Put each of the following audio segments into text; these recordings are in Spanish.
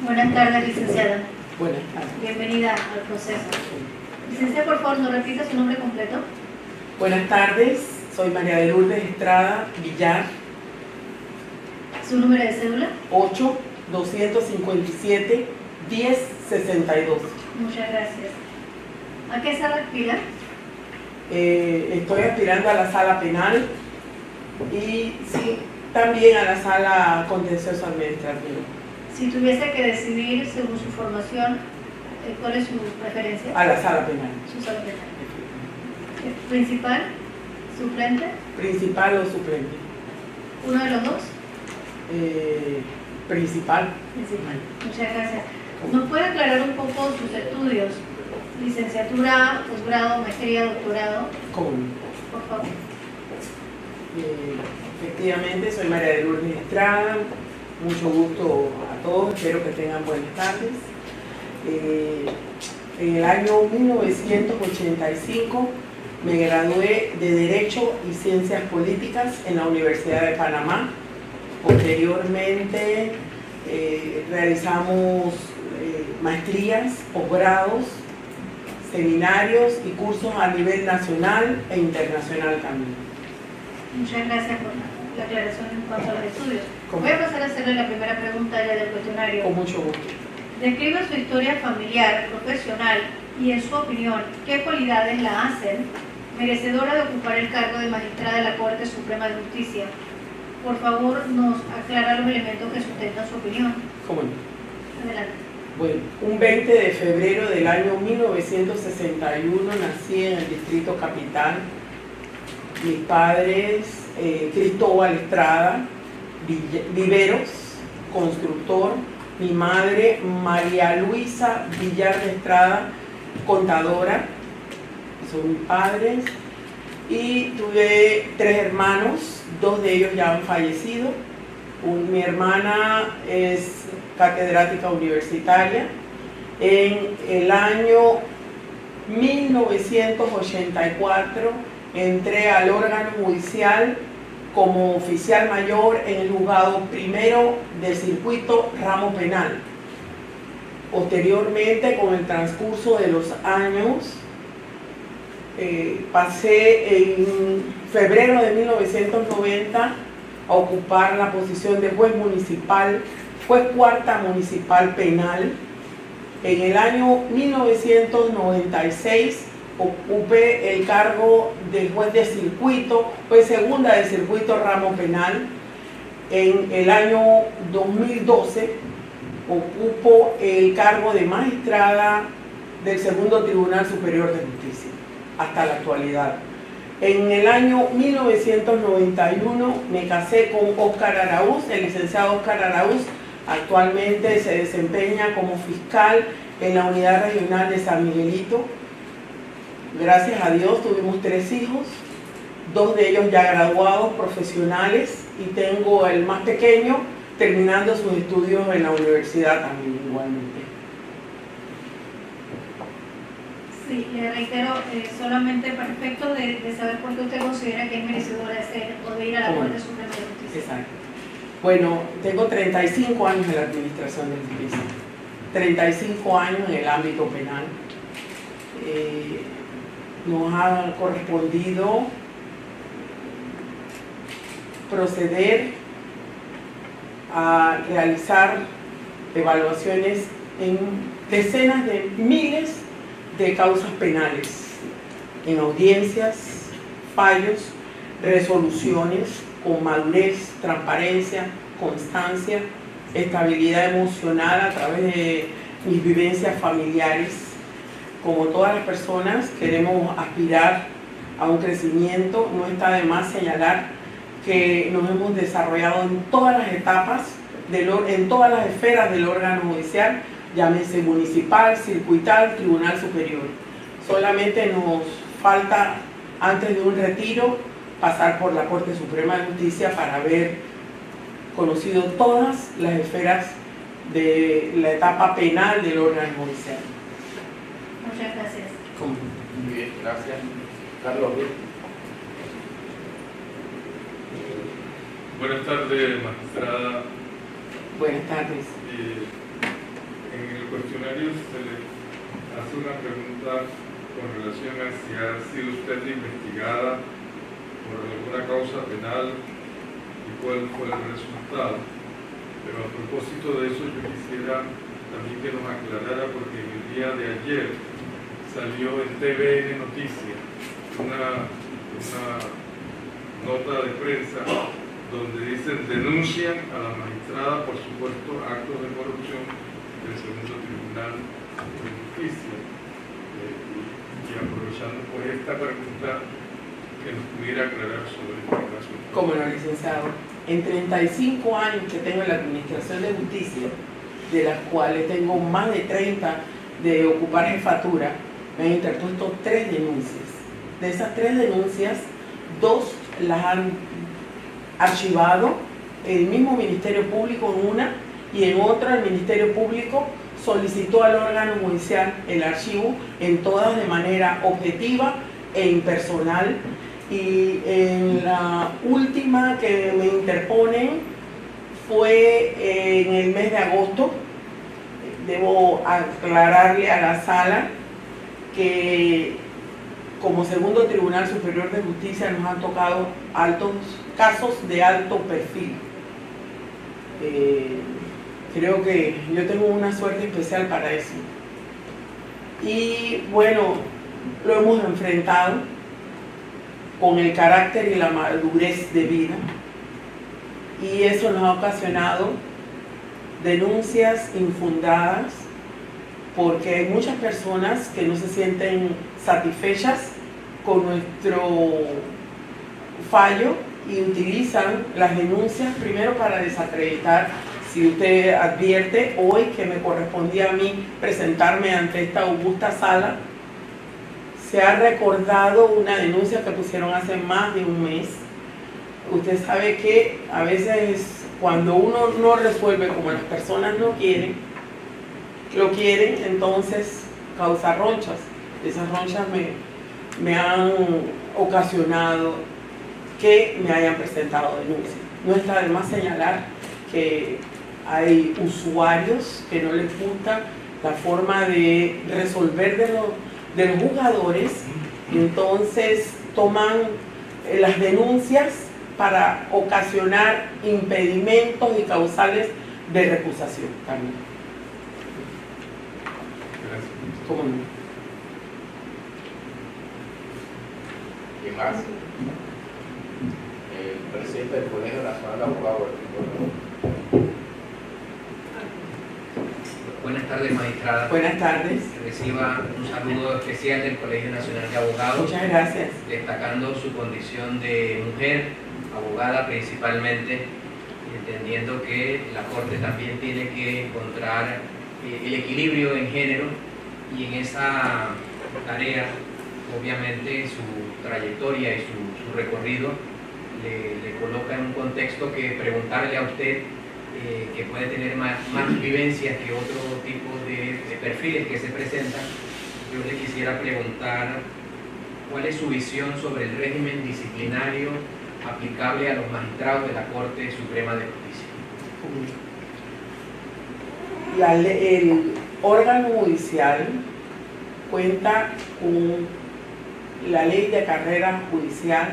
Buenas tardes, licenciada. Buenas tardes. Bienvenida al proceso. Licenciada, por favor, ¿nos repita su nombre completo? Buenas tardes, soy María de Lourdes Estrada Villar, ¿Su número de cédula? 8-257-1062. Muchas gracias. ¿A qué sala aspira? Estoy aspirando a la sala penal y sí, también a la sala contencioso administrativo. Si tuviese que decidir según su formación, ¿cuál es su preferencia? A la sala penal. Su sala penal. ¿Principal? ¿Suplente? ¿Principal o suplente? ¿Uno de los dos? Principal. Principal. Muchas gracias. ¿Nos puede aclarar un poco sus estudios? Licenciatura, posgrado, maestría, doctorado. ¿Cómo? Por favor. Efectivamente, soy María de Lourdes Estrada. Mucho gusto a todos, espero que tengan buenas tardes. En el año 1985 me gradué de Derecho y Ciencias Políticas en la Universidad de Panamá. Posteriormente realizamos maestrías, posgrados, seminarios y cursos a nivel nacional e internacional también. Muchas gracias por la aclaración en cuanto a los estudios. ¿Cómo? Voy a pasar a hacerle la primera pregunta ya del cuestionario. Con mucho gusto. Describa su historia familiar, profesional y, en su opinión, qué cualidades la hacen merecedora de ocupar el cargo de magistrada de la Corte Suprema de Justicia. Por favor, nos aclara los elementos que sustentan su opinión. ¿Cómo no? Adelante. Bueno, un 20 de febrero del año 1961 nací en el Distrito Capital. Mis padres, Cristóbal Estrada Viveros, constructor. Mi madre, María Luisa Villar de Estrada, contadora. Son mis padres. Y tuve 3 hermanos, 2 de ellos ya han fallecido. Mi hermana es catedrática universitaria. En el año 1984 entré al órgano judicial como oficial mayor en el juzgado primero del circuito ramo penal. Posteriormente, con el transcurso de los años, pasé en febrero de 1990 a ocupar la posición de juez municipal, juez cuarta municipal penal. En el año 1996 ocupé el cargo de juez de circuito, juez segunda del circuito ramo penal. En el año 2012 ocupo el cargo de magistrada del segundo Tribunal Superior de Justicia, hasta la actualidad. En el año 1991 me casé con Óscar Araúz, el licenciado Óscar Araúz. Actualmente se desempeña como fiscal en la Unidad Regional de San Miguelito. Gracias a Dios tuvimos 3 hijos, 2 de ellos ya graduados, profesionales, y tengo el más pequeño terminando sus estudios en la universidad también igualmente. Sí, le reitero, solamente para efectos de saber por qué usted considera que es merecedora de ser o de ir a la Corte Suprema de Justicia. Exacto. Bueno, tengo 35 años en la administración de justicia, 35 años en el ámbito penal. Nos ha correspondido proceder a realizar evaluaciones en decenas de miles de causas penales, en audiencias, fallos, resoluciones con madurez, transparencia, constancia, estabilidad emocional a través de mis vivencias familiares. Como todas las personas queremos aspirar a un crecimiento. No está de más señalar que nos hemos desarrollado en todas las etapas, en todas las esferas del órgano judicial, llámese municipal, circuital, tribunal superior. Solamente nos falta, antes de un retiro, pasar por la Corte Suprema de Justicia para haber conocido todas las esferas de la etapa penal del órgano judicial. Muchas gracias. Muy bien, gracias. Carlos. Buenas tardes, magistrada. Buenas tardes. En el cuestionario se le hace una pregunta con relación a si ha sido usted investigada por alguna causa penal y cuál fue el resultado. Pero a propósito de eso, yo quisiera también que nos aclarara, porque en el día de ayer salió en TVN Noticias una nota de prensa donde dicen denuncian a la magistrada por supuestos actos de corrupción del Segundo Tribunal de Justicia. Y aprovechando pues esta pregunta, que nos pudiera aclarar sobre este caso. Como no, licenciado, en 35 años que tengo en la Administración de Justicia, de las cuales tengo más de 30 de ocupar jefatura, me han interpuesto 3 denuncias. De esas 3 denuncias, 2 las han archivado el mismo Ministerio Público en una, y en otra el Ministerio Público solicitó al órgano judicial el archivo, en todas de manera objetiva e impersonal. Y en la última que me interponen fue en el mes de agosto. Debo aclararle a la sala que como Segundo Tribunal Superior de Justicia nos han tocado casos de alto perfil. Creo que yo tengo una suerte especial para eso. Y bueno, lo hemos enfrentado con el carácter y la madurez de vida, y eso nos ha ocasionado denuncias infundadas, porque hay muchas personas que no se sienten satisfechas con nuestro fallo y utilizan las denuncias primero para desacreditar. Si usted advierte, hoy que me correspondía a mí presentarme ante esta augusta sala, se ha recordado una denuncia que pusieron hace más de un mes. Usted sabe que a veces cuando uno no resuelve como las personas no quieren, entonces causa ronchas. Esas ronchas me han ocasionado que me hayan presentado denuncias. No está de más señalar que hay usuarios que no les gusta la forma de resolver de los jugadores, entonces toman las denuncias para ocasionar impedimentos y causales de recusación también. Gracias. ¿Cómo no? ¿Quién más? El presidente del Colegio Nacional de Abogados. Buenas tardes, magistrada. Buenas tardes. Reciba un saludo especial del Colegio Nacional de Abogados. Muchas gracias. Destacando su condición de mujer, abogada principalmente, entendiendo que la Corte también tiene que encontrar el equilibrio en género, y en esa tarea, obviamente, su trayectoria y su recorrido le coloca en un contexto que preguntarle a usted, que puede tener más vivencias que otro tipo de perfiles que se presentan. Yo le quisiera preguntar cuál es su visión sobre el régimen disciplinario aplicable a los magistrados de la Corte Suprema de Justicia. El órgano judicial cuenta con la ley de carrera judicial,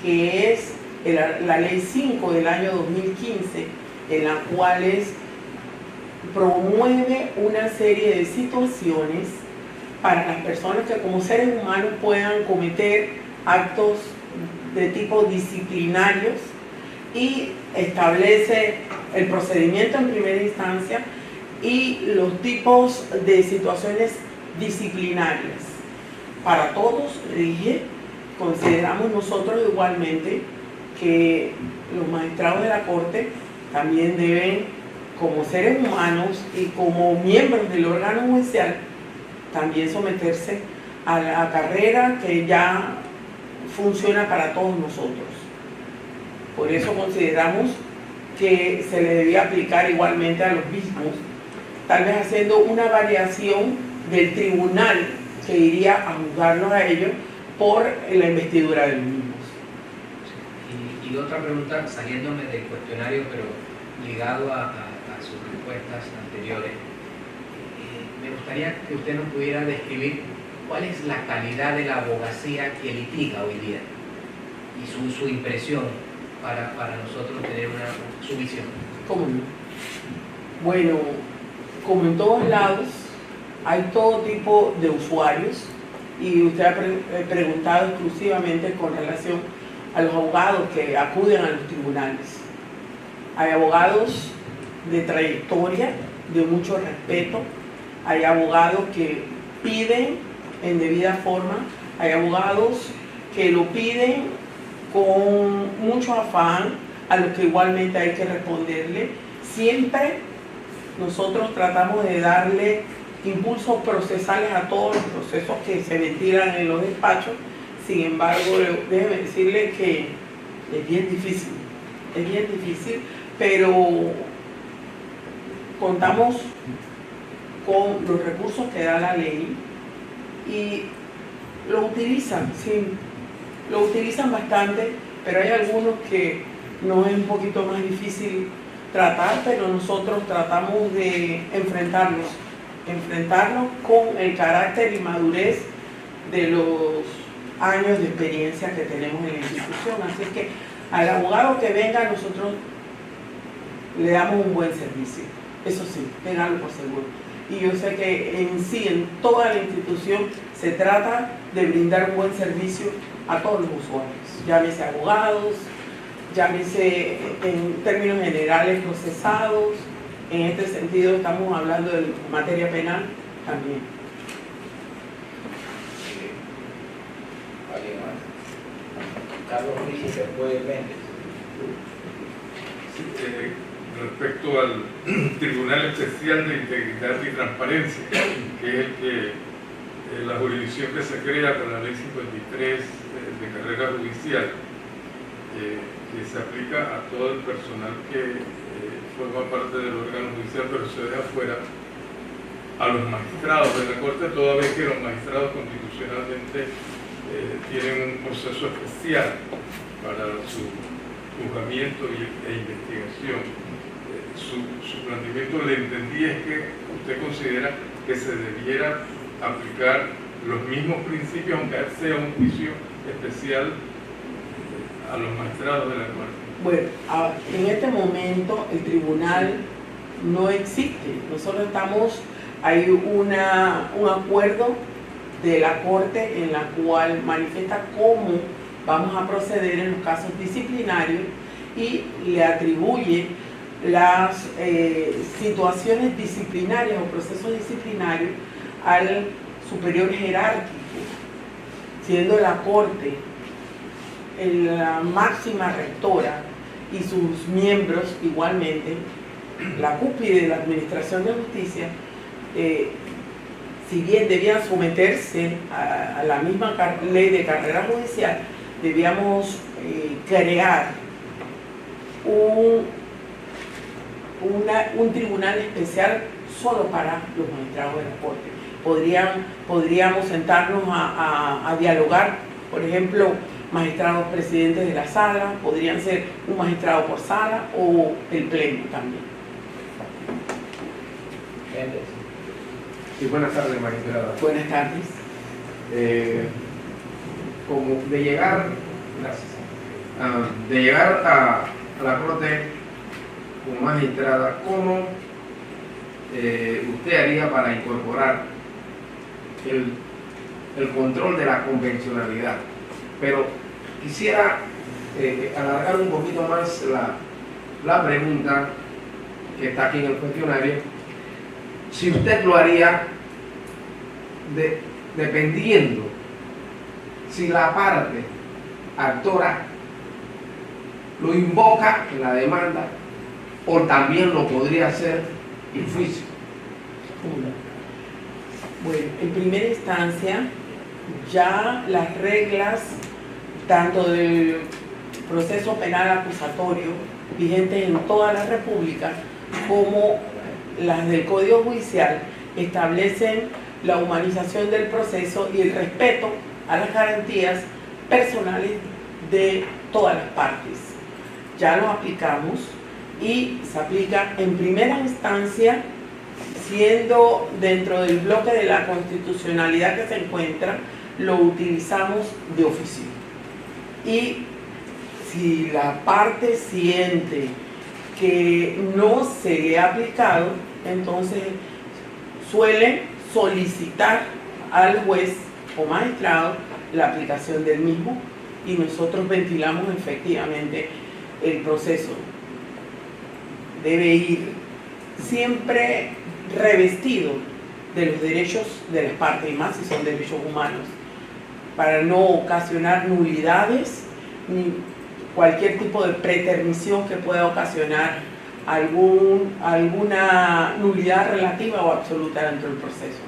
que es la ley 5 del año 2015, en la cual promueve una serie de situaciones para las personas que como seres humanos puedan cometer actos de tipo disciplinarios, y establece el procedimiento en primera instancia y los tipos de situaciones disciplinarias. Para todos, dije, consideramos nosotros igualmente que los magistrados de la Corte también deben, como seres humanos y como miembros del órgano judicial, también someterse a la carrera que ya funciona para todos nosotros. Por eso consideramos que se le debía aplicar igualmente a los mismos, tal vez haciendo una variación del tribunal que iría a juzgarlos a ellos por la investidura de los mismos. Y otra pregunta, saliéndome del cuestionario, pero ligado a sus respuestas anteriores. me gustaría que usted nos pudiera describir cuál es la calidad de la abogacía que litiga hoy día y su impresión para nosotros tener su visión. ¿Cómo no? Bueno, como en todos lados, hay todo tipo de usuarios y usted ha preguntado exclusivamente con relación a los abogados que acuden a los tribunales. Hay abogados de trayectoria, de mucho respeto, hay abogados que piden en debida forma, hay abogados que lo piden con mucho afán, a los que igualmente hay que responderle. Siempre nosotros tratamos de darle impulsos procesales a todos los procesos que se ventilan en los despachos. Sin embargo, déjeme decirle que es bien difícil, pero contamos con los recursos que da la ley y lo utilizan, sí, lo utilizan bastante, pero hay algunos que nos es un poquito más difícil tratar, pero nosotros tratamos de enfrentarlos con el carácter y madurez de los años de experiencia que tenemos en la institución. Así que al abogado que venga, nosotros le damos un buen servicio. Eso sí, ténganlo por seguro. Y yo sé que en toda la institución se trata de brindar un buen servicio a todos los usuarios, llámese abogados, llámese en términos generales procesados. En este sentido estamos hablando de materia penal también. ¿Alguien más? Carlos Ruiz, después Méndez. Respecto al Tribunal Especial de Integridad y Transparencia, que es la jurisdicción que se crea con la Ley 53 de carrera judicial, que se aplica a todo el personal que forma parte del órgano judicial, pero se deja fuera a los magistrados de la Corte, toda vez que los magistrados constitucionalmente tienen un proceso especial para su juzgamiento e investigación. Su planteamiento, le entendí, es que usted considera que se debiera aplicar los mismos principios, aunque sea un juicio especial, a los magistrados de la Corte. Bueno, en este momento el tribunal no existe. Nosotros hay un acuerdo de la Corte en la cual manifiesta cómo vamos a proceder en los casos disciplinarios y le atribuye las situaciones disciplinarias o procesos disciplinarios al superior jerárquico, siendo la Corte la máxima rectora y sus miembros igualmente, la cúspide de la Administración de Justicia. Si bien debían someterse a la misma ley de carrera judicial, debíamos crear un tribunal especial solo para los magistrados de la Corte. Podríamos sentarnos a dialogar, por ejemplo, magistrados presidentes de la sala, podrían ser un magistrado por sala o el pleno también. Sí, buenas tardes, magistrada. Buenas tardes. Como de llegar, gracias, de llegar a la Corte como magistrada, ¿cómo usted haría para incorporar el control de la convencionalidad? Pero quisiera alargar un poquito más la pregunta que está aquí en el cuestionario. Si usted lo haría dependiendo si la parte actora lo invoca en la demanda o también lo podría hacer en juicio. Bueno, en primera instancia, ya las reglas tanto del proceso penal acusatorio vigentes en toda la República como las del Código Judicial establecen la humanización del proceso y el respeto a las garantías personales de todas las partes. Ya lo aplicamos y se aplica en primera instancia siendo dentro del bloque de la constitucionalidad que se encuentra, lo utilizamos de oficio. Y si la parte siente que no se le ha aplicado, entonces suele solicitar al juez o magistrado la aplicación del mismo y nosotros ventilamos efectivamente el proceso. Debe ir siempre revestido de los derechos de las partes, y más si son derechos humanos, para no ocasionar nulidades ni cualquier tipo de pretermisión que pueda ocasionar alguna nulidad relativa o absoluta dentro del proceso.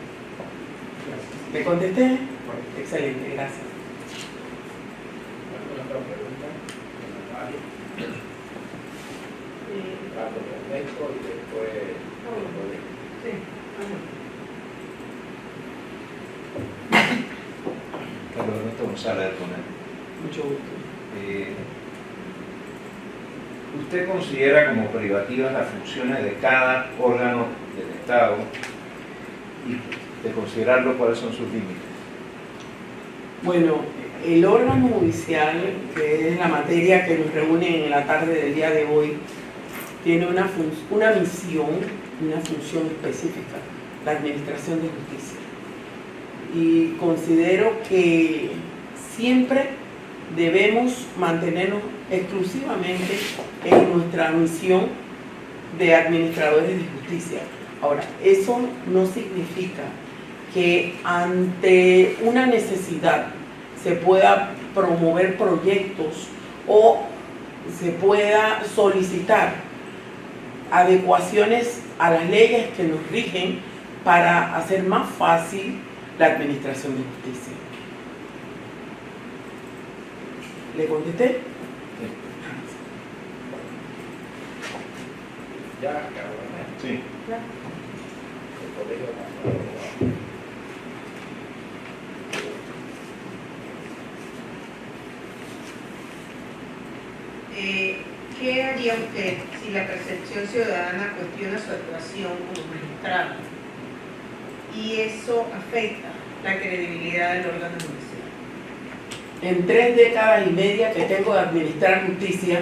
¿Le contesté? Excelente, gracias. ¿Alguna otra pregunta? Carlos Ernesto y después... Sí. Carlos Ernesto González, Mucho gusto. ¿Usted considera como privativas las funciones de cada órgano del Estado y de considerarlo cuáles son sus límites? Bueno, el órgano judicial, que es la materia que nos reúne en la tarde del día de hoy, tiene una misión, una función específica, la administración de justicia. Y considero que siempre debemos mantenernos exclusivamente en nuestra misión de administradores de justicia. Ahora, eso no significa que ante una necesidad se pueda promover proyectos o se pueda solicitar adecuaciones a las leyes que nos rigen para hacer más fácil la administración de justicia. ¿Le contesté? Ya, Carlos Ernesto. Sí. El Colegio Nacional de Abogados. ¿Qué haría usted si la percepción ciudadana cuestiona su actuación como magistrado y eso afecta la credibilidad del órgano judicial? En 3 décadas y media que tengo de administrar justicia,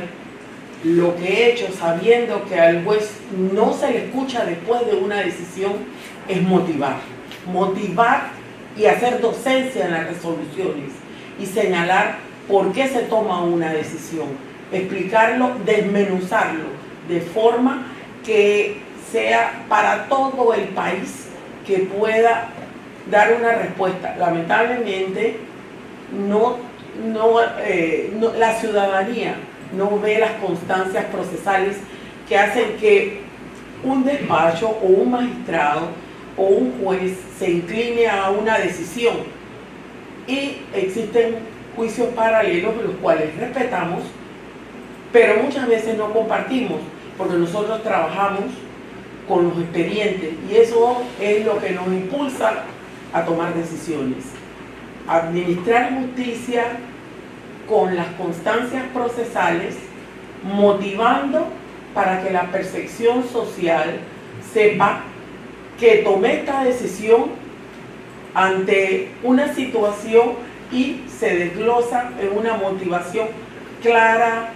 lo que he hecho sabiendo que al juez no se le escucha después de una decisión es motivar y hacer docencia en las resoluciones y señalar por qué se toma una decisión, explicarlo, desmenuzarlo de forma que sea para todo el país que pueda dar una respuesta. Lamentablemente la ciudadanía no ve las constancias procesales que hacen que un despacho o un magistrado o un juez se incline a una decisión, y existen juicios paralelos los cuales respetamos, pero muchas veces no compartimos porque nosotros trabajamos con los expedientes y eso es lo que nos impulsa a tomar decisiones. Administrar justicia con las constancias procesales, motivando para que la percepción social sepa que tomé esta decisión ante una situación y se desglosa en una motivación clara,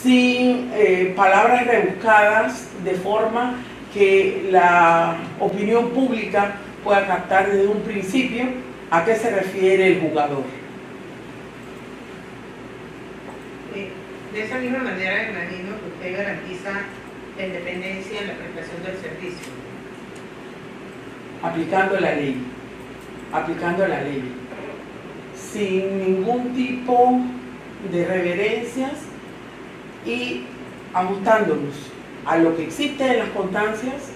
sin palabras rebuscadas, de forma que la opinión pública pueda captar desde un principio a qué se refiere el jugador. De esa misma manera, imagino que usted garantiza la independencia en la prestación del servicio. Aplicando la ley, sin ningún tipo de reverencias y ajustándonos a lo que existe en las constancias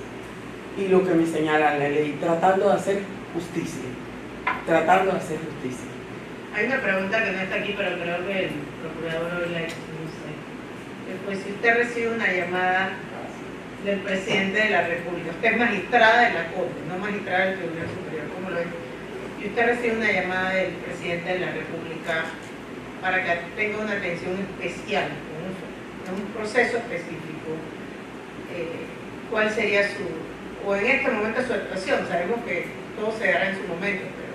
y lo que me señala la ley, tratando de hacer justicia. Hay una pregunta que no está aquí, pero creo que el procurador la hizo. Pues si usted recibe una llamada del presidente de la República, usted es magistrada de la Corte, no magistrada del Tribunal Superior, ¿cómo lo es? Y usted recibe una llamada del presidente de la República para que tenga una atención especial, un proceso específico, ¿cuál sería su o en este momento de su actuación? Sabemos que todo se dará en su momento, pero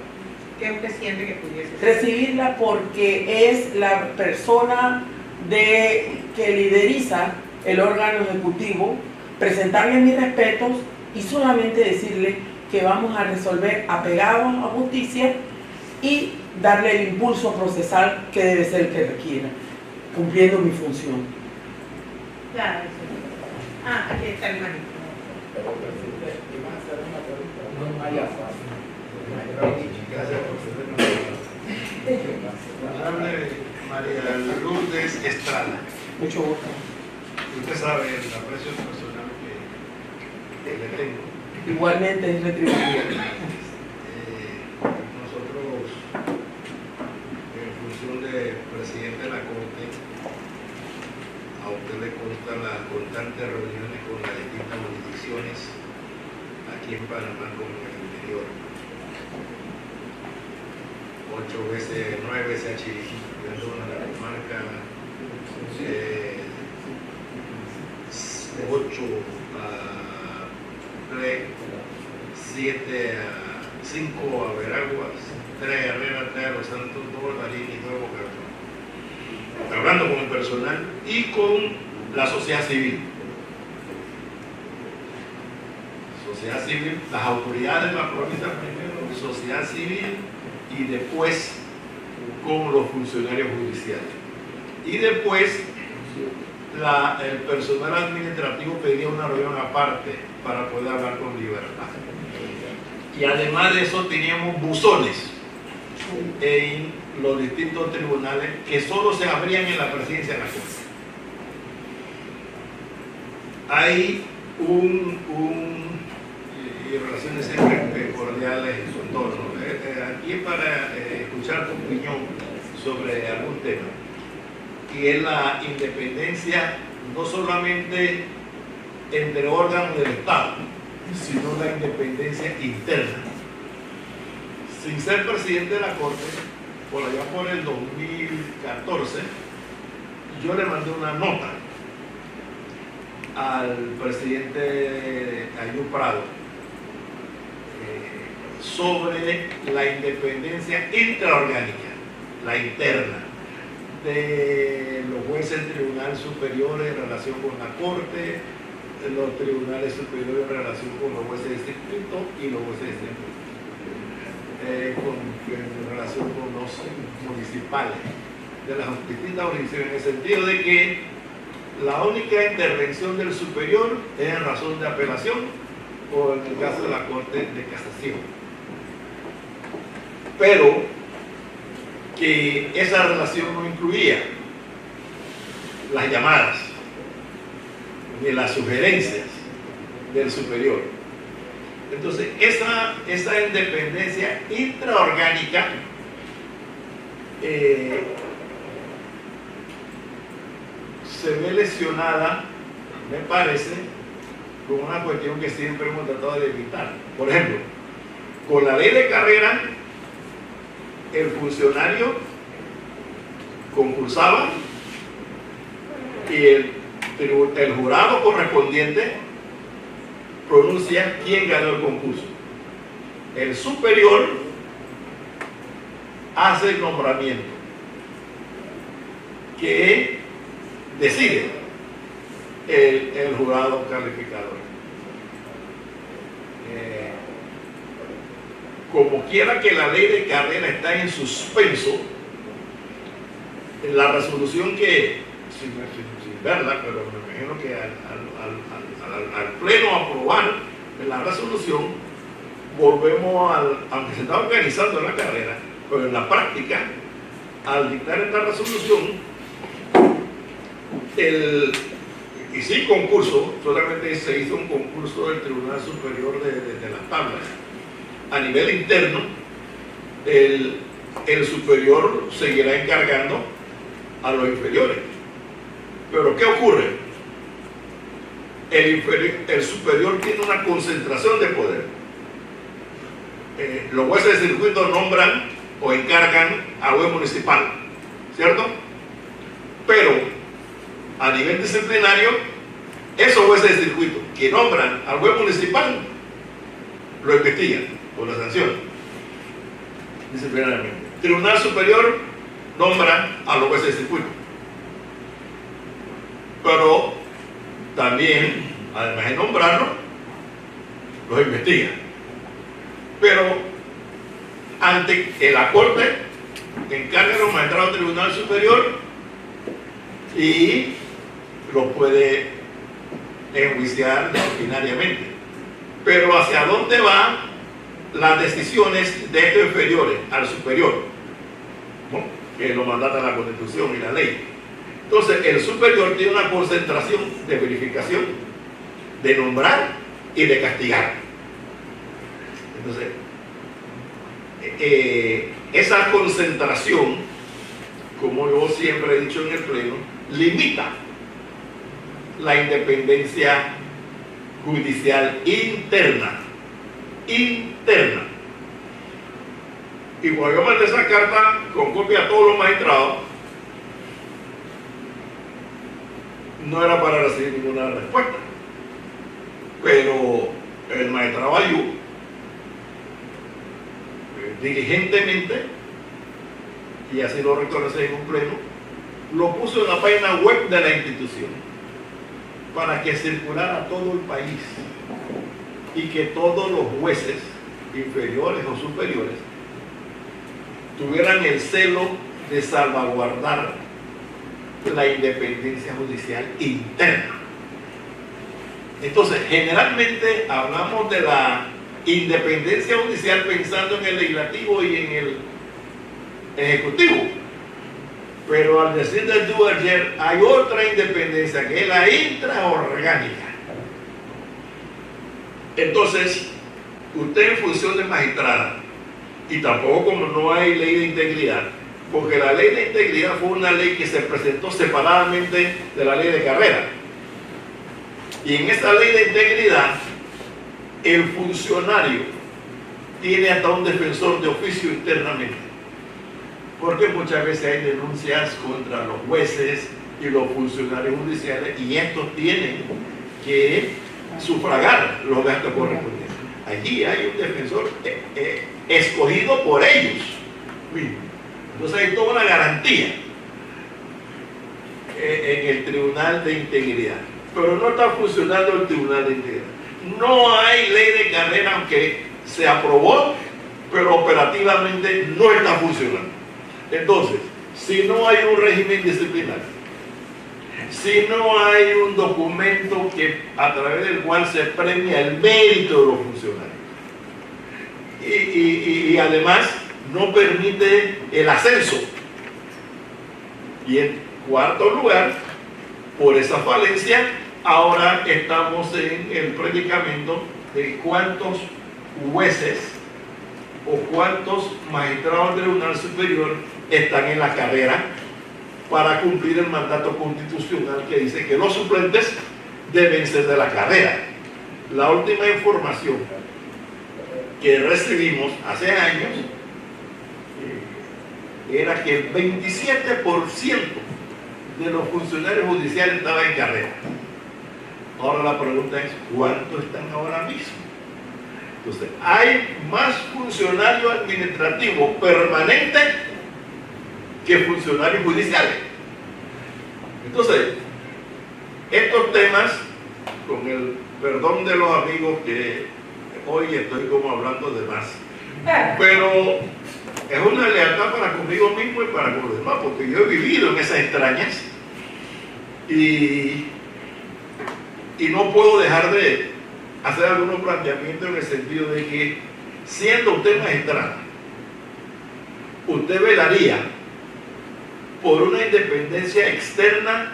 ¿qué usted siente que pudiese ser? Recibirla porque es la persona que lideriza el órgano ejecutivo, presentarle mis respetos y solamente decirle que vamos a resolver apegados a justicia y darle el impulso procesal que debe ser el que requiera, cumpliendo mi función. Claro, eso. Aquí está el manito. Gracias, Honorable María Lourdes Estrada. Mucho gusto. Usted sabe el aprecio personal que le tengo. Igualmente es retributiva. Nosotros, en función de presidente de la Corte, a usted le constan las constantes reuniones con las distintas jurisdicciones aquí en Panamá como en el interior. 8 veces, 9 veces a Chiriquí, perdón, a la comarca, 8 a Ple, 7 a 5 a Veraguas, 3 a Herrera, 3 a Los Santos, 2 a Larín y 2 a Boca Raton. Hablando con el personal y con la sociedad civil. Sociedad civil, las autoridades de la provincia primero, sociedad civil y después con los funcionarios judiciales. Y después el personal administrativo pedía una reunión aparte para poder hablar con libertad. Y además de eso teníamos buzones en los distintos tribunales que solo se abrían en la presidencia de la Corte. Hay y relaciones siempre cordiales en su entorno. Aquí es para escuchar tu opinión sobre algún tema, y es la independencia no solamente entre órganos del Estado, sino la independencia interna. Sin ser presidente de la Corte, por allá por el 2014, yo le mandé una nota al presidente Ayú Prado sobre la independencia intraorgánica, la interna, de los jueces del Tribunal Superior en relación con la Corte, los tribunales superiores en relación con los jueces de distrito y los jueces de distrito, en relación con los municipales de las distintas jurisdicciones, en el sentido de que la única intervención del superior es en razón de apelación o en el caso de la Corte de Casación. Pero que esa relación no incluía las llamadas ni las sugerencias del superior. Entonces, esa independencia intraorgánica se ve lesionada, me parece, con una cuestión que siempre hemos tratado de evitar. Por ejemplo, con la ley de carrera, el funcionario concursaba y el jurado correspondiente pronuncia quién ganó el concurso. El superior hace el nombramiento que decide el jurado calificador. Como quiera que la ley de carrera está en suspenso, la resolución que, sin verla, pero me imagino que al pleno aprobar la resolución, volvemos aunque se está organizando la carrera, pero en la práctica, al dictar esta resolución, y sin concurso, solamente se hizo un concurso del Tribunal Superior de las Tablas. A nivel interno, el superior seguirá encargando a los inferiores. Pero ¿qué ocurre? El superior tiene una concentración de poder. Los jueces de circuito nombran o encargan al juez municipal, ¿cierto? Pero a nivel disciplinario, esos jueces de circuito que nombran al juez municipal lo investiga o lo sanciona disciplinariamente. Tribunal Superior nombra a los jueces de circuito, pero también, además de nombrarlos, los investiga. Pero ante la Corte encarga a los magistrados del Tribunal Superior y los puede enjuiciar disciplinariamente. Pero ¿hacia dónde van las decisiones de estos inferiores al superior? Bueno, que lo mandata la Constitución y la ley. Entonces, el superior tiene una concentración de verificación, de nombrar y de castigar. Entonces, esa concentración, como yo siempre he dicho en el Pleno, limita la independencia judicial interna. Y cuando yo mandé esa carta con copia a todos los magistrados, no era para recibir ninguna respuesta, pero el magistrado Ayú diligentemente, y así lo reconocí en un pleno, lo puso en la página web de la institución para que circulara a todo el país y que todos los jueces inferiores o superiores tuvieran el celo de salvaguardar la independencia judicial interna. Entonces, generalmente hablamos de la independencia judicial pensando en el legislativo y en el ejecutivo, pero al decir del Duverger hay otra independencia que es la intraorgánica. Entonces, usted en función de magistrada, y tampoco como no hay ley de integridad, porque la ley de integridad fue una ley que se presentó separadamente de la ley de carrera, y en esta ley de integridad el funcionario tiene hasta un defensor de oficio internamente, porque muchas veces hay denuncias contra los jueces y los funcionarios judiciales y estos tienen que sufragar los gastos correspondientes. Allí hay un defensor escogido por ellos mismos. Entonces hay toda una garantía en el Tribunal de Integridad, pero no está funcionando el Tribunal de Integridad. No hay ley de carrera, aunque se aprobó, pero operativamente no está funcionando. Entonces, si no hay un régimen disciplinario, si no hay un documento a través del cual se premia el mérito de los funcionarios, y además no permite el ascenso, y en cuarto lugar, por esa falencia, ahora estamos en el predicamento de cuántos jueces o cuántos magistrados del Tribunal Superior están en la carrera para cumplir el mandato constitucional que dice que los suplentes deben ser de la carrera. La última información que recibimos hace años era que el 27% de los funcionarios judiciales estaban en carrera. Ahora la pregunta es, ¿cuántos están ahora mismo? Entonces, hay más funcionarios administrativos permanentes que funcionarios judiciales. Entonces, estos temas, con el perdón de los amigos que hoy estoy como hablando de más, pero es una lealtad para conmigo mismo y para con los demás, porque yo he vivido en esas extrañas y no puedo dejar de hacer algunos planteamientos en el sentido de que, siendo usted magistrada, usted velaría por una independencia externa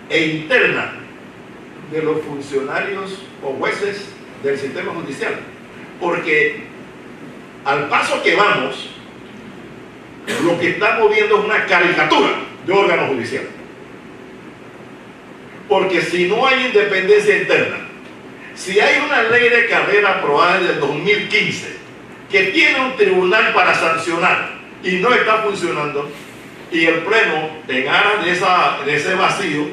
e interna de los funcionarios o jueces del sistema judicial, porque al paso que vamos, lo que estamos viendo es una caricatura de órgano judicial. Porque si no hay independencia interna, si hay una ley de carrera aprobada desde el 2015 que tiene un tribunal para sancionar y no está funcionando, y el Pleno, en aras de ese vacío,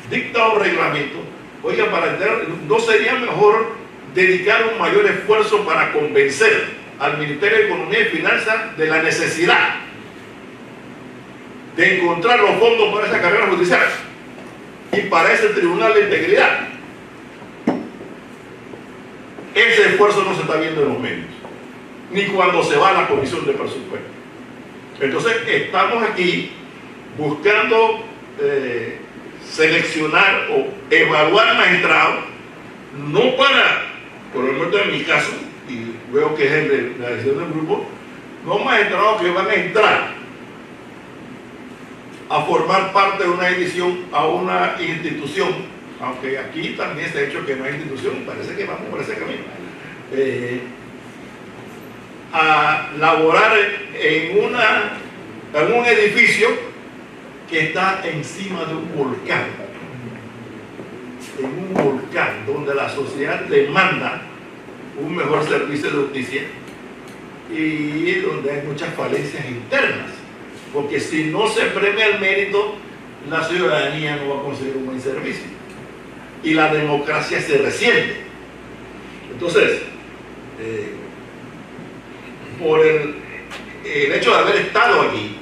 dicta un reglamento, oiga, para entender, ¿no sería mejor dedicar un mayor esfuerzo para convencer al Ministerio de Economía y Finanzas de la necesidad de encontrar los fondos para esa carrera judicial y para ese Tribunal de Integridad. Ese esfuerzo no se está viendo en los medios, ni cuando se va a la Comisión de Presupuesto. Entonces estamos aquí buscando seleccionar o evaluar magistrados, no para, por lo menos en mi caso, y veo que es el de la decisión del grupo, no magistrados que van a entrar a formar parte de una edición a una institución, aunque aquí también se ha hecho que no hay institución, y parece que vamos por ese camino, a laborar en un edificio que está encima de un volcán, donde la sociedad demanda un mejor servicio de justicia y donde hay muchas falencias internas, porque si no se premia el mérito, la ciudadanía no va a conseguir un buen servicio y la democracia se resiente. Entonces, por el hecho de haber estado aquí,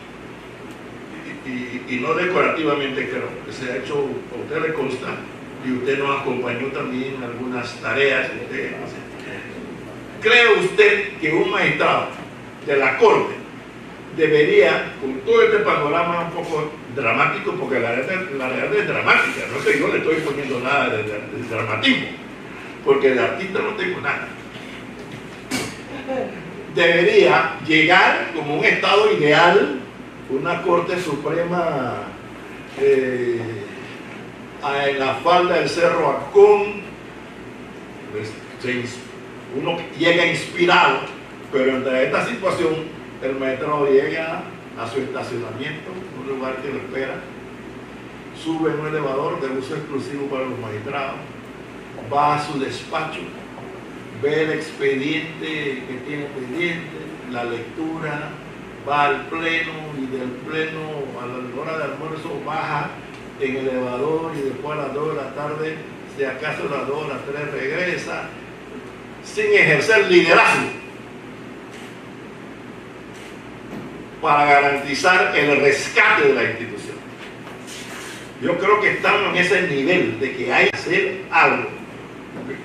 y no decorativamente, creo que se ha hecho, a usted le consta, y usted nos acompañó también en algunas tareas. ¿Cree usted que un magistrado de la Corte debería, con todo este panorama un poco dramático, porque la realidad es dramática, no sé, yo le estoy poniendo nada de dramatismo, porque de artista no tengo nada, debería llegar como un estado ideal, una Corte Suprema en la falda del Cerro Acón, pues, uno llega inspirado, pero entre esta situación el magistrado llega a su estacionamiento, un lugar que lo espera, sube en un elevador de uso exclusivo para los magistrados, va a su despacho, ve el expediente que tiene pendiente, la lectura, va al pleno y del pleno a la hora de almuerzo baja en el elevador y después a las 2 de la tarde, si acaso a las 2 a las 3 regresa, sin ejercer liderazgo para garantizar el rescate de la institución. Yo creo que estamos en ese nivel de que hay que hacer algo.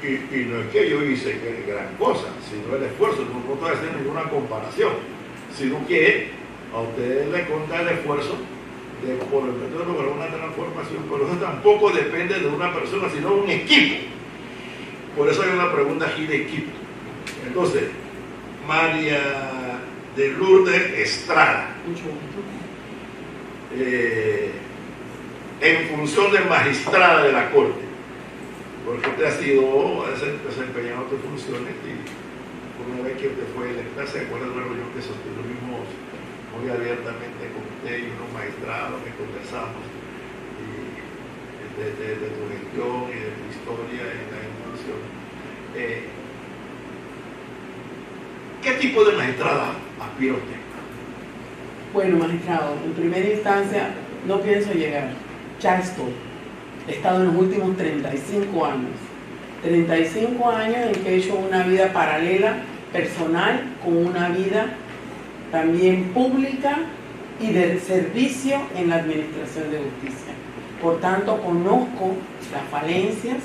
Y no es que yo hice gran cosa, sino el esfuerzo, no puedo hacer ninguna comparación, sino que a ustedes les conta el esfuerzo de por el medio lograr una transformación, pero eso tampoco depende de una persona, sino de un equipo. Por eso hay una pregunta aquí de equipo. Entonces, María de Lourdes Estrada, en función de magistrada de la Corte, porque usted ha desempeñado tus funciones y una vez que usted fue electa, se acuerda de una reunión que sostuvimos muy abiertamente con usted y unos magistrados que conversamos de tu gestión y de tu historia y la institución. ¿Qué tipo de magistrada aspira usted? Bueno, magistrado, en primera instancia no pienso llegar, ya estoy. He estado en los últimos 35 años. 35 años en que he hecho una vida paralela, personal, con una vida también pública y de servicio en la administración de justicia. Por tanto, conozco las falencias,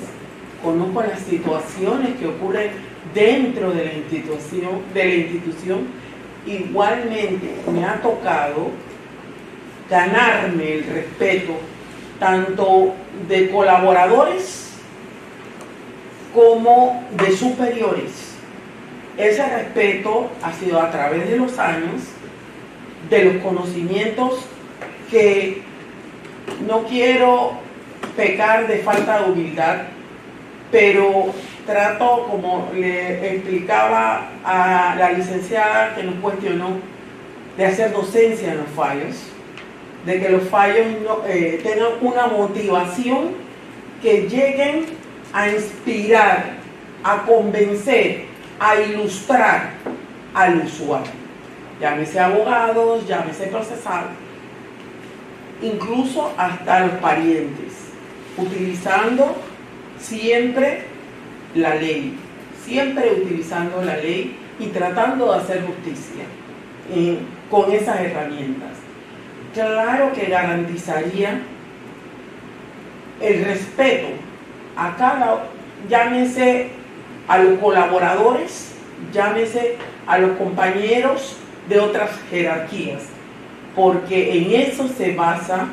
conozco las situaciones que ocurren dentro de la institución. Igualmente me ha tocado ganarme el respeto tanto de colaboradores como de superiores. Ese respeto ha sido a través de los años, de los conocimientos, que no quiero pecar de falta de humildad, pero trato, como le explicaba a la licenciada que nos cuestionó, de hacer docencia en los fallos, de que los fallos tengan una motivación, que lleguen a inspirar, a convencer, a ilustrar al usuario, llámese abogados, llámese procesados, incluso hasta los parientes, utilizando siempre la ley, siempre utilizando la ley y tratando de hacer justicia con esas herramientas. Claro que garantizaría el respeto a cada, llámese a los colaboradores, llámese a los compañeros de otras jerarquías, porque en eso se basa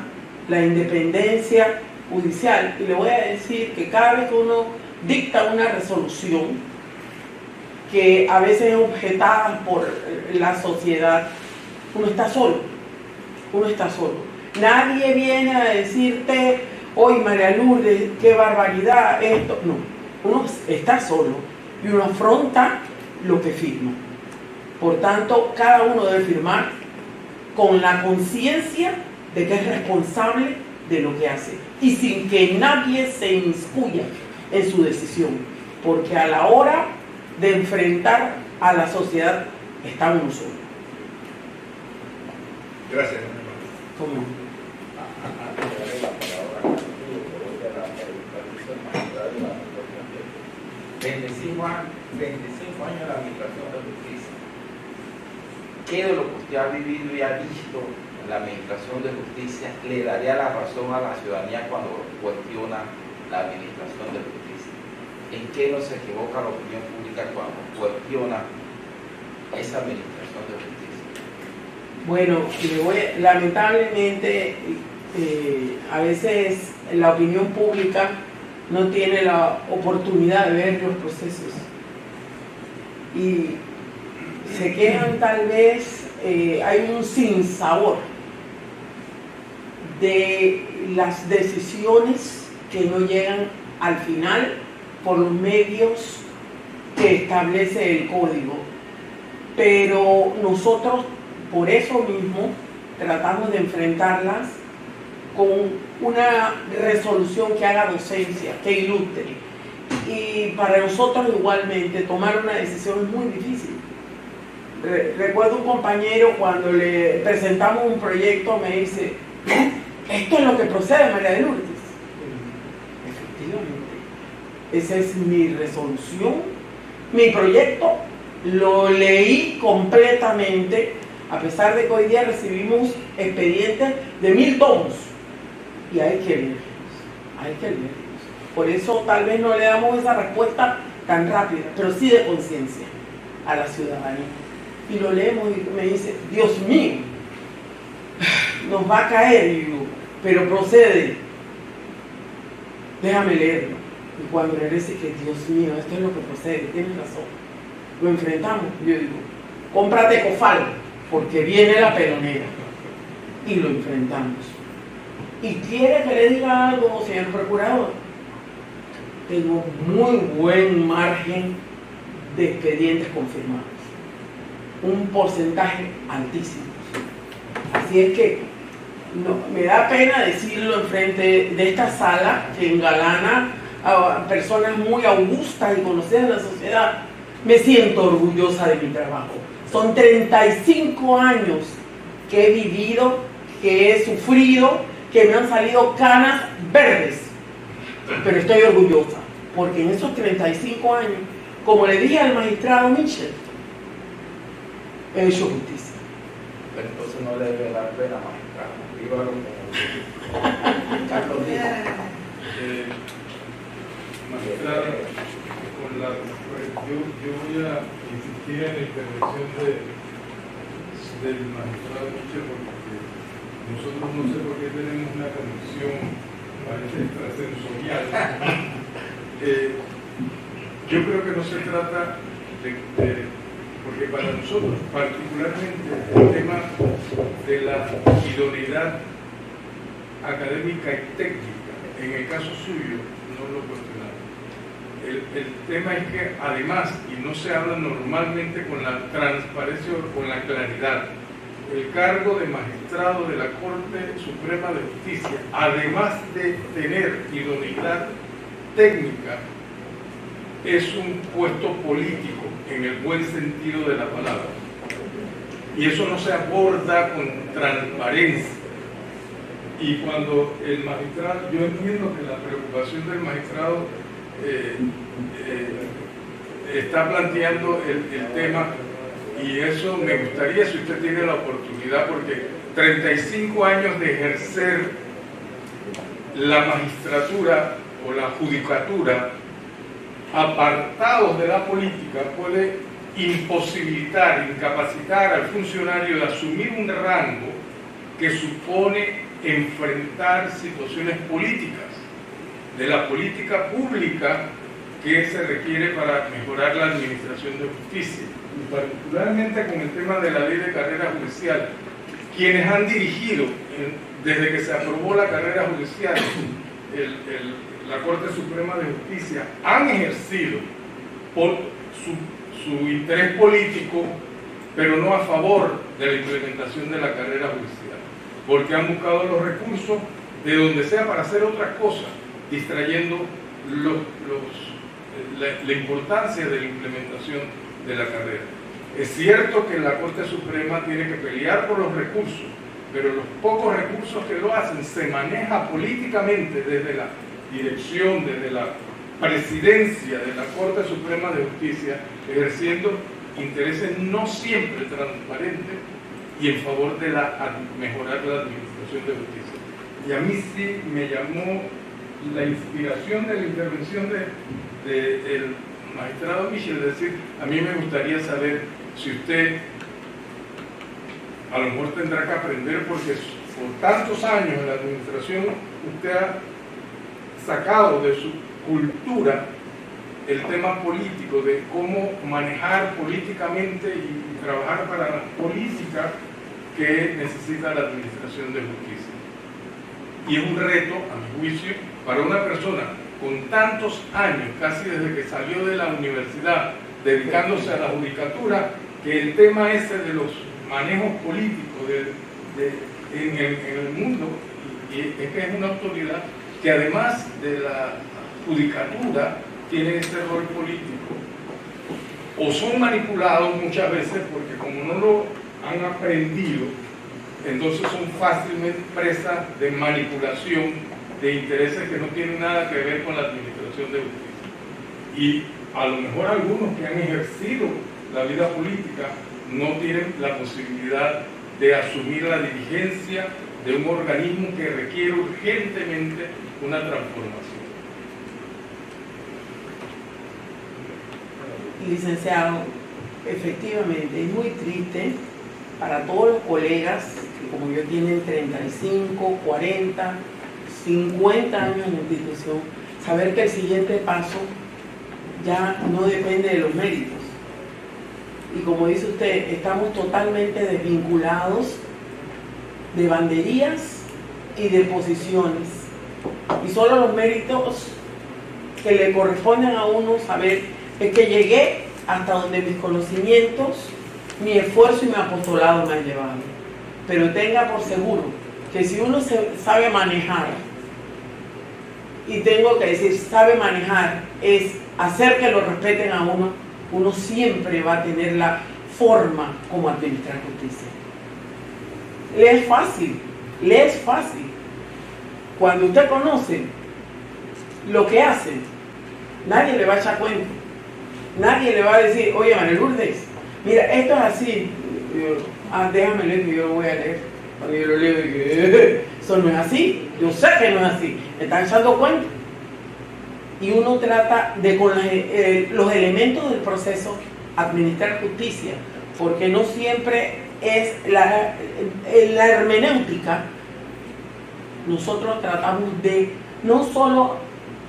la independencia judicial. Y le voy a decir que cada vez que uno dicta una resolución que a veces es objetada por la sociedad, uno está solo, Nadie viene a decirte, hoy María Lourdes, qué barbaridad, esto. No, uno está solo y uno afronta lo que firma. Por tanto, cada uno debe firmar con la conciencia de que es responsable de lo que hace y sin que nadie se inmiscuya en su decisión, porque a la hora de enfrentar a la sociedad está uno solo. Gracias. ¿Cómo? 25 años de la administración de justicia. ¿Qué de lo que usted ha vivido y ha visto en la administración de justicia le daría la razón a la ciudadanía cuando cuestiona la administración de justicia? ¿En qué no se equivoca la opinión pública cuando cuestiona esa administración de justicia? Bueno, lamentablemente a veces la opinión pública no tiene la oportunidad de ver los procesos y se quedan tal vez, hay un sinsabor de las decisiones que no llegan al final por los medios que establece el código, pero nosotros por eso mismo tratamos de enfrentarlas con una resolución que haga docencia, que ilustre. Y para nosotros igualmente tomar una decisión es muy difícil. Recuerdo un compañero cuando le presentamos un proyecto me dice, esto es lo que procede, María de Lourdes. Efectivamente, esa es mi resolución, mi proyecto, lo leí completamente, a pesar de que hoy día recibimos expedientes de 1000 tomos. Y hay que leerlos. Por eso tal vez no le damos esa respuesta tan rápida, pero sí de conciencia a la ciudadanía. Y lo leemos y me dice, Dios mío, nos va a caer. Y digo, pero procede, déjame leerlo. Y cuando regrese, que Dios mío, esto es lo que procede, tienes razón. Lo enfrentamos. Yo digo, cómprate Cofal, porque viene la pelonera. Y lo enfrentamos. ¿Y quiere que le diga algo, señor procurador? Tengo muy buen margen de expedientes confirmados. Un porcentaje altísimo. Así es que me da pena decirlo enfrente de esta sala que engalana a personas muy augustas y conocidas en la sociedad. Me siento orgullosa de mi trabajo. Son 35 años que he vivido, que he sufrido, que me han salido canas verdes, pero estoy orgullosa, porque en esos 35 años, como le dije al magistrado Michel, he hecho justicia. Pero entonces no le debe dar pena, magistrado. Vívalo como Carlos dijo. Magistrado, yo voy a insistir en la intervención del magistrado Michel, porque nosotros no sé por qué tenemos una conexión, parece extrasensorial. Yo creo que no se trata porque para nosotros, particularmente el tema de la idoneidad académica y técnica, en el caso suyo, no lo cuestionamos. El tema es que además, y no se habla normalmente con la transparencia o con la claridad, el cargo de magistrado de la Corte Suprema de Justicia, además de tener idoneidad técnica, es un puesto político en el buen sentido de la palabra. Y eso no se aborda con transparencia. Y cuando el magistrado, yo entiendo que la preocupación del magistrado está planteando el tema, y eso me gustaría si usted tiene la oportunidad, porque 35 años de ejercer la magistratura o la judicatura apartados de la política puede imposibilitar, incapacitar al funcionario de asumir un rango que supone enfrentar situaciones políticas, de la política pública que se requiere para mejorar la administración de justicia, y particularmente con el tema de la ley de carrera judicial. Quienes han dirigido, desde que se aprobó la carrera judicial, la Corte Suprema de Justicia, han ejercido por su interés político, pero no a favor de la implementación de la carrera judicial, porque han buscado los recursos de donde sea para hacer otras cosas, distrayendo la importancia de la implementación de la carrera. Es cierto que la Corte Suprema tiene que pelear por los recursos, pero los pocos recursos que lo hacen se maneja políticamente desde la dirección, desde la presidencia de la Corte Suprema de Justicia, ejerciendo intereses no siempre transparentes y en favor de mejorar la administración de justicia. Y a mí sí me llamó la inspiración de la intervención del magistrado Michel, es decir, a mí me gustaría saber si usted a lo mejor tendrá que aprender, porque por tantos años en la administración usted ha sacado de su cultura el tema político, de cómo manejar políticamente y trabajar para la política que necesita la administración de justicia. Y es un reto, a mi juicio, para una persona con tantos años, casi desde que salió de la universidad, dedicándose a la judicatura, que el tema ese de los manejos políticos en el mundo, y es que es una autoridad que además de la judicatura tiene ese rol político, o son manipulados muchas veces porque como no lo han aprendido, entonces son fácilmente presas de manipulación de intereses que no tienen nada que ver con la administración de justicia. Y a lo mejor algunos que han ejercido la vida política no tienen la posibilidad de asumir la dirigencia de un organismo que requiere urgentemente una transformación. Licenciado, efectivamente es muy triste para todos los colegas que como yo tienen 35, 40, 50 años en la institución, saber que el siguiente paso ya no depende de los méritos. Y como dice usted, estamos totalmente desvinculados de banderías y de posiciones. Y solo los méritos que le corresponden a uno saber es que llegué hasta donde mis conocimientos, mi esfuerzo y mi apostolado me han llevado. Pero tenga por seguro que si uno sabe manejar, y tengo que decir, sabe manejar, es hacer que lo respeten a uno, uno siempre va a tener la forma como administrar justicia. Le es fácil. Cuando usted conoce lo que hace, nadie le va a echar cuenta. Nadie le va a decir, oye, María Lourdes, mira, esto es así. Déjame leer que yo lo voy a leer. Cuando yo lo leo, eso no es así. Yo sé que no es así. Me están echando cuenta. Y uno trata de, con los elementos del proceso, administrar justicia, porque no siempre es la hermenéutica. Nosotros tratamos de no solo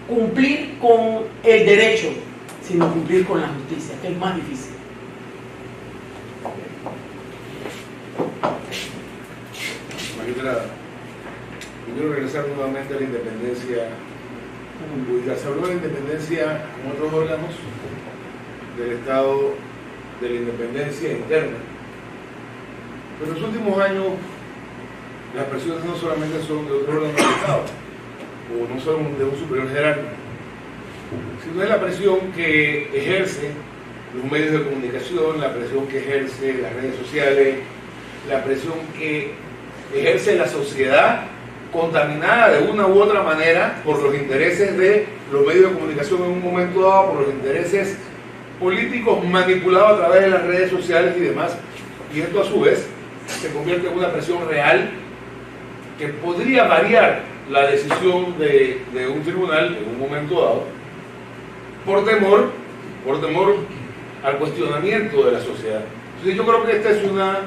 cumplir con el derecho, sino cumplir con la justicia, que es más difícil. Magistrada, quiero regresar nuevamente a la independencia judicial. Se habló de la independencia con otros órganos del Estado, de la independencia interna. Pero en los últimos años las presiones no solamente son de otros órganos del Estado, o no son de un superior jerárquico, sino es la presión que ejerce los medios de comunicación, la presión que ejerce las redes sociales, la presión que ejerce la sociedad contaminada de una u otra manera por los intereses de los medios de comunicación en un momento dado, por los intereses políticos manipulados a través de las redes sociales y demás, y esto a su vez se convierte en una presión real que podría variar la decisión de un tribunal en un momento dado por temor al cuestionamiento de la sociedad. Entonces yo creo que esta es una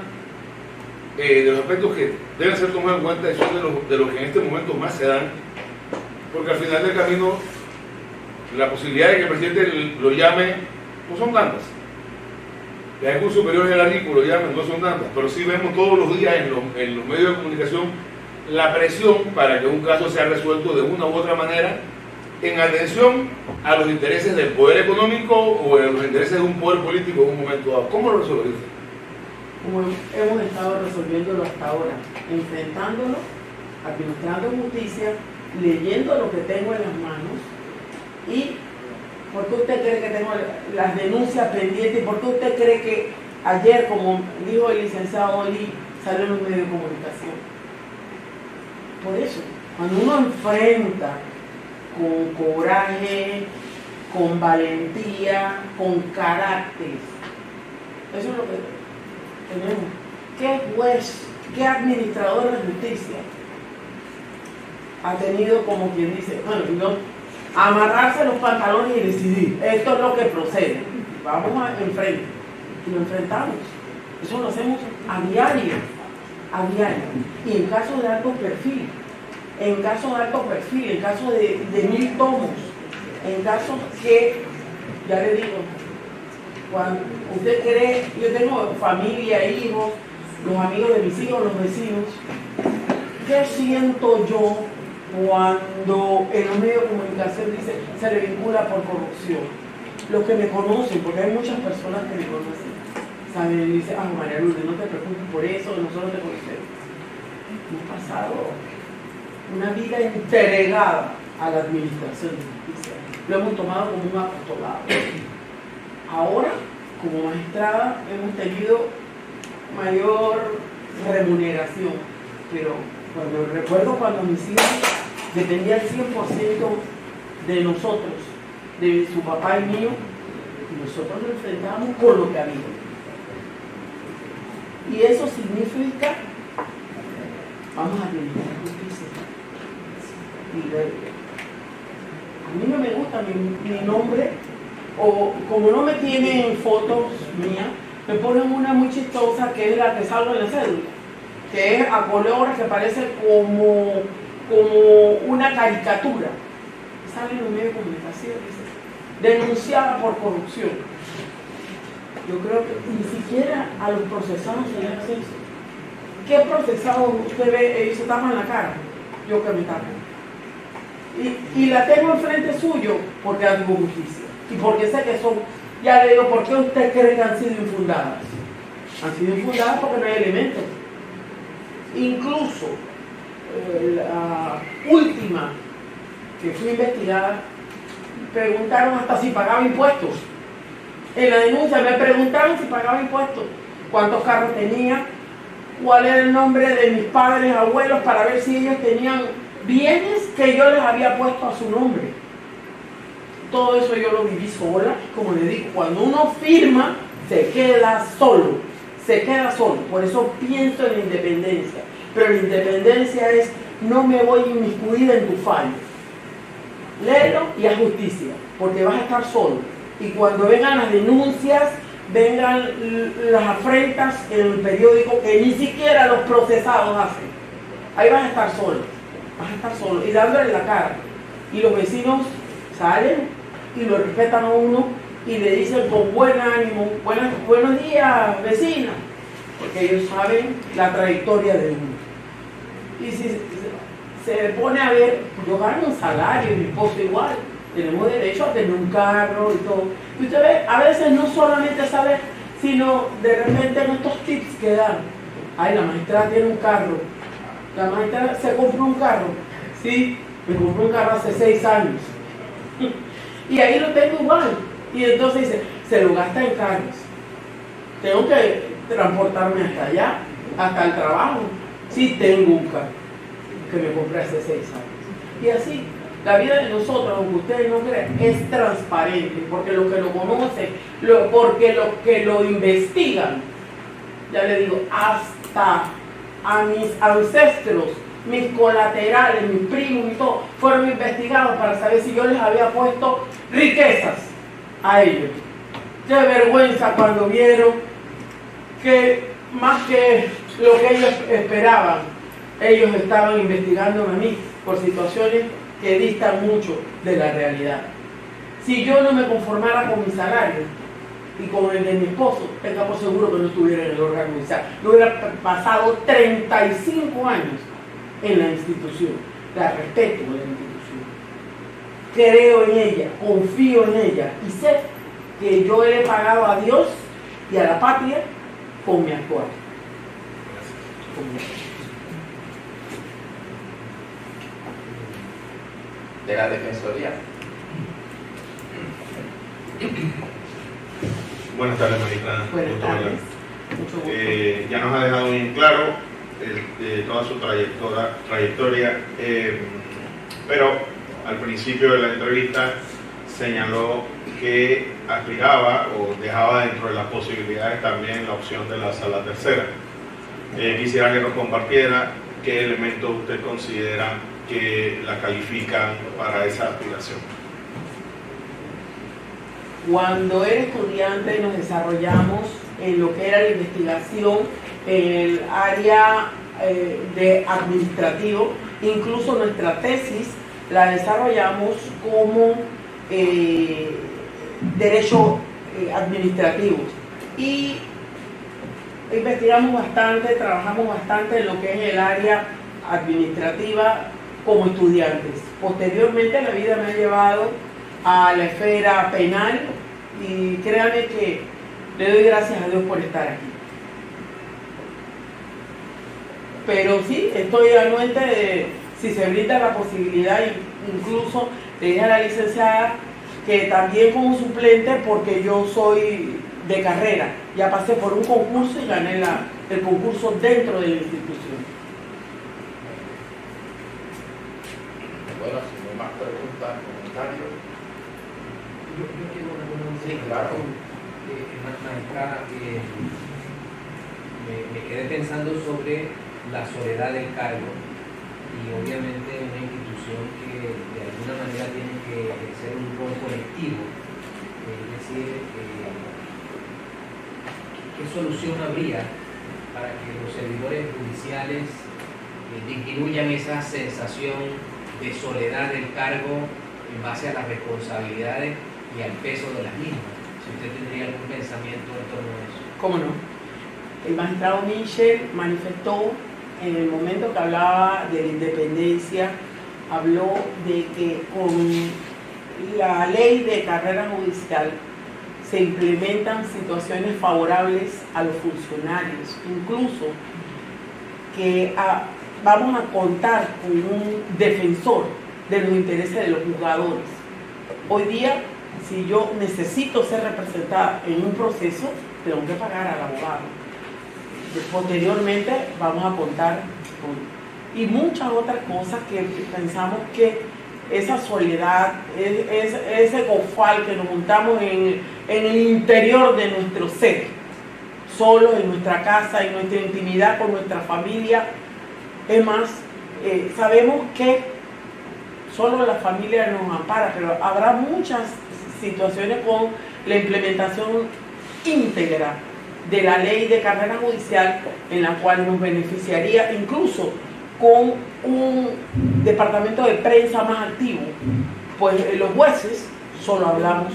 de los aspectos que deben ser tomados en cuenta y son de los que en este momento más se dan, porque al final del camino la posibilidad de que el presidente lo llame no son tantas, que algún superior jerárquico lo llame no son tantas, pero sí vemos todos los días en los medios de comunicación la presión para que un caso sea resuelto de una u otra manera en atención a los intereses del poder económico o a los intereses de un poder político en un momento dado. ¿Cómo lo resolvería? Como hemos estado resolviéndolo hasta ahora, enfrentándolo, administrando justicia, leyendo lo que tengo en las manos. ¿Y por qué usted cree que tengo las denuncias pendientes? ¿Y por qué usted cree que ayer, como dijo el licenciado Oli, salió en un medio de comunicación? Por eso, cuando uno enfrenta con coraje, con valentía, con carácter, eso es lo que tenemos. ¿Qué juez, qué administrador de justicia ha tenido, como quien dice, bueno, no, amarrarse los pantalones y decidir, esto es lo que procede, vamos a enfrentar, y lo enfrentamos? Eso lo hacemos a diario, y en caso de alto perfil, en caso de 1000 tomos, en casos que, ya le digo, cuando usted cree, yo tengo familia, hijos, los amigos de mis hijos, los vecinos, ¿qué siento yo cuando en los medios de comunicación dice se le vincula por corrupción? Los que me conocen, porque hay muchas personas que me conocen, saben, y dicen, María Lourdes, no te preocupes por eso, nosotros te conocemos. Hemos pasado una vida entregada a la administración de justicia, lo hemos tomado como un apostolado. Ahora, como magistrada, hemos tenido mayor remuneración, pero recuerdo cuando mis hijos dependían 100% de nosotros, de su papá y mío, y nosotros nos enfrentábamos con lo que había. Y eso significa, vamos a administrar justicia. Y a mí no me gusta mi nombre, o como no me tienen fotos mías, me ponen una muy chistosa que es la que salgo en la cédula, que es a colores, que parece como una caricatura. Sale en un medio de comunicación, dice, denunciada por corrupción. Yo creo que ni siquiera a los procesados se les hace eso. ¿Qué procesado usted ve? Ellos se tapan la cara. Yo que me tapo. Y la tengo enfrente suyo porque hago justicia. Y porque sé que son, ya le digo, ¿por qué usted cree que han sido infundadas? Han sido infundadas porque no hay elementos. Incluso la última que fui investigada, preguntaron hasta si pagaba impuestos. En la denuncia me preguntaron si pagaba impuestos, cuántos carros tenía, cuál era el nombre de mis padres, abuelos, para ver si ellos tenían bienes que yo les había puesto a su nombre. Todo eso yo lo viví sola. Como le digo, cuando uno firma, se queda solo. Por eso pienso en la independencia. Pero la independencia es, no me voy a inmiscuir en tu fallo. Léelo y haz justicia, porque vas a estar solo. Y cuando vengan las denuncias, vengan las afrentas en el periódico que ni siquiera los procesados hacen, ahí vas a estar solo y dándole la cara. Y los vecinos salen y lo respetan a uno y le dicen con buen ánimo, buenos días, vecina, porque ellos saben la trayectoria de uno. Y si se pone a ver, yo gano un salario, mi esposo igual, tenemos derecho a tener un carro y todo. Y usted ve, a veces no solamente saber, sino de repente en estos tips que dan. Ay, la magistrada tiene un carro. La magistrada se compró un carro. Sí, me compró un carro hace 6 años. Y ahí lo tengo igual. Y entonces dice, se lo gasta en carros. Tengo que transportarme hasta allá, hasta el trabajo. Sí, tengo un carro que me compré hace 6 años. Y así, La vida de nosotros, aunque ustedes no crean, es transparente, porque los que lo conocen, porque los que lo investigan, ya le digo, hasta a mis ancestros, mis colaterales, mis primos y todo, fueron investigados para saber si yo les había puesto riquezas a ellos. Qué vergüenza cuando vieron que más que lo que ellos esperaban, ellos estaban investigando a mí por situaciones que distan mucho de la realidad. Si yo no me conformara con mi salario y con el de mi esposo, tenga por seguro que no estuviera en el órgano judicial. No hubiera pasado 35 años en la institución. La respeto de la institución. Creo en ella, confío en ella y sé que yo le he pagado a Dios y a la patria con mi actuar. De la Defensoría. Buenas tardes, magistrada. Buenas tardes. Mucho gusto. Ya nos ha dejado bien claro toda su trayectoria, pero al principio de la entrevista señaló que aspiraba o dejaba dentro de las posibilidades también la opción de la sala tercera. Quisiera que nos compartiera qué elementos usted considera que la califican para esa aspiración. Cuando era estudiante nos desarrollamos en lo que era la investigación en el área de administrativo, incluso nuestra tesis la desarrollamos como derecho administrativo y investigamos bastante, trabajamos bastante en lo que es el área administrativa como estudiantes. Posteriormente la vida me ha llevado a la esfera penal y créanme que le doy gracias a Dios por estar aquí. Pero sí, estoy anuente de si se brinda la posibilidad, incluso le dije a la licenciada que también como suplente, porque yo soy de carrera, ya pasé por un concurso y gané el concurso dentro de la institución. Bueno, si no hay más preguntas, comentarios. Yo quiero una Sí, claro. magistrada, me quedé pensando sobre la soledad del cargo y obviamente una institución que de alguna manera tiene que ejercer un rol colectivo, es decir, ¿qué solución habría para que los servidores judiciales disminuyan esa sensación de soledad del cargo en base a las responsabilidades y al peso de las mismas? Si usted tendría algún pensamiento en torno a eso. ¿Cómo no? El magistrado Michel manifestó en el momento que hablaba de la independencia, habló de que con la ley de carrera judicial se implementan situaciones favorables a los funcionarios, incluso que vamos a contar con un defensor de los intereses de los jugadores. Hoy día, si yo necesito ser representada en un proceso, tengo que pagar al abogado. Posteriormente vamos a contar con... Y muchas otras cosas que pensamos que esa soledad, ese cofal que nos juntamos en el interior de nuestro ser, solo en nuestra casa, en nuestra intimidad con nuestra familia. Es más, sabemos que solo la familia nos ampara, pero habrá muchas situaciones con la implementación íntegra de la ley de carrera judicial, en la cual nos beneficiaría incluso con un departamento de prensa más activo, pues los jueces solo hablamos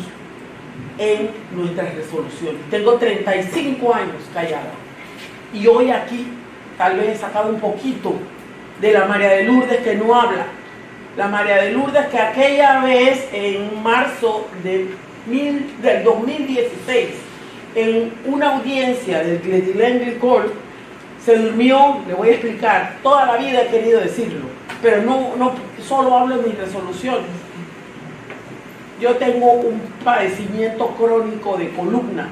en nuestras resoluciones. Tengo 35 años callada y hoy aquí tal vez he sacado un poquito de la María de Lourdes que no habla. La María de Lourdes que aquella vez en marzo del 2016 en una audiencia del Glenn se durmió, le voy a explicar, toda la vida he querido decirlo, pero no solo hablo de mis resoluciones. Yo tengo un padecimiento crónico de columna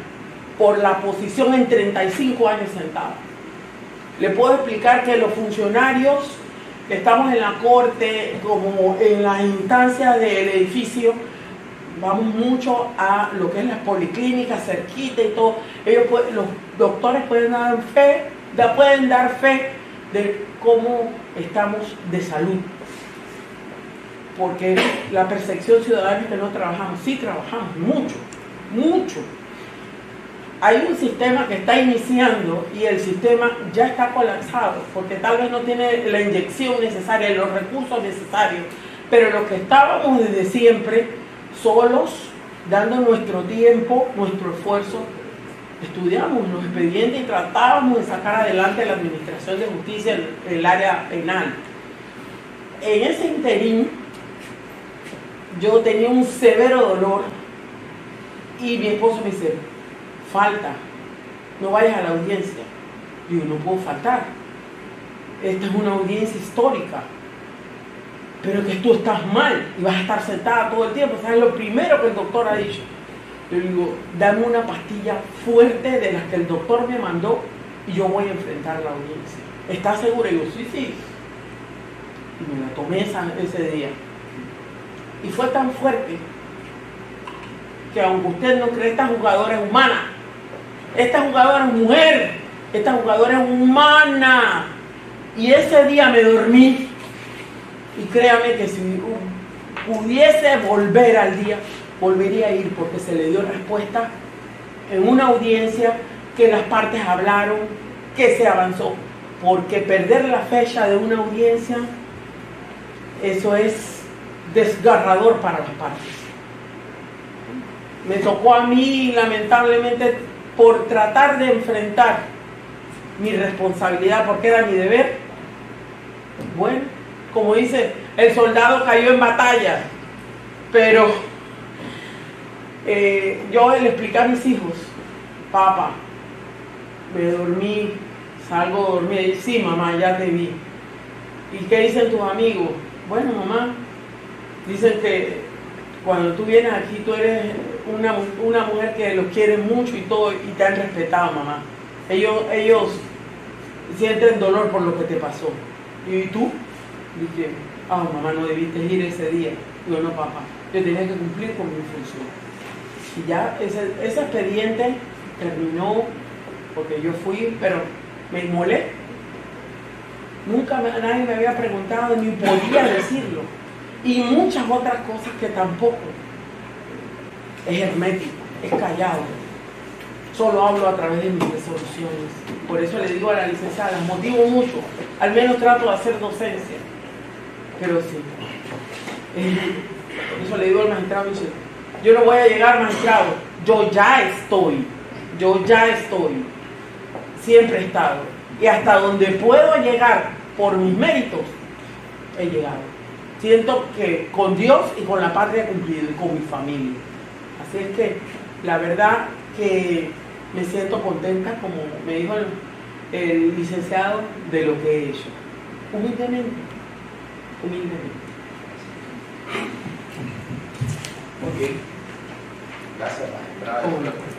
por la posición en 35 años sentada. Le puedo explicar que los funcionarios estamos en la corte, como en las instancias del edificio, vamos mucho a lo que es las policlínicas, cerquita y todo. Los doctores pueden dar fe de cómo estamos de salud. Porque la percepción ciudadana es que no trabajamos. Sí trabajamos, mucho, mucho. Hay un sistema que está iniciando y el sistema ya está colapsado, porque tal vez no tiene la inyección necesaria, los recursos necesarios, pero los que estábamos desde siempre, solos, dando nuestro tiempo, nuestro esfuerzo, estudiamos los expedientes y tratábamos de sacar adelante la administración de justicia en el área penal. En ese interín, yo tenía un severo dolor y mi esposo me dice, falta, no vayas a la audiencia. Digo, no puedo faltar. Esta es una audiencia histórica, pero que tú estás mal y vas a estar sentada todo el tiempo. ¿Sabes lo primero que el doctor ha dicho? Yo digo, dame una pastilla fuerte de las que el doctor me mandó y yo voy a enfrentar la audiencia. ¿Estás segura? Y digo, sí. Y me la tomé ese día. Y fue tan fuerte que aunque usted no cree, esta jugadora es humana. Esta jugadora es mujer. Esta jugadora es humana. Y ese día me dormí. Y créame que si pudiese volver al día, volvería a ir, porque se le dio respuesta en una audiencia, que las partes hablaron, que se avanzó. Porque perder la fecha de una audiencia, eso es desgarrador para las partes. Me tocó a mí, lamentablemente, por tratar de enfrentar mi responsabilidad, porque era mi deber. Bueno, como dice, el soldado cayó en batalla, pero yo le expliqué a mis hijos, papá, me dormí, salgo a dormir. Sí, mamá, ya te vi. ¿Y qué dicen tus amigos? Bueno, mamá, dicen que cuando tú vienes aquí tú eres una mujer que los quiere mucho y todo, y te han respetado, mamá. Ellos sienten dolor por lo que te pasó. ¿Y tú? Dije, mamá, no debiste ir ese día. Digo, no, papá, yo tenía que cumplir con mi función. Y ya ese expediente terminó, porque yo fui, pero me inmolé. Nunca nadie me había preguntado, ni podía decirlo. Y muchas otras cosas que tampoco. Es hermético, es callado. Solo hablo a través de mis resoluciones. Por eso le digo a la licenciada, motivo mucho. Al menos trato de hacer docencia. Pero sí. Por eso le digo al magistrado, yo no voy a llegar, magistrado. Yo ya estoy. Siempre he estado. Y hasta donde puedo llegar por mis méritos, he llegado. Siento que con Dios y con la patria he cumplido, y con mi familia. Así es que la verdad que me siento contenta, como me dijo el licenciado, de lo que he hecho. Humildemente. Muy bien. Gracias, magistrado.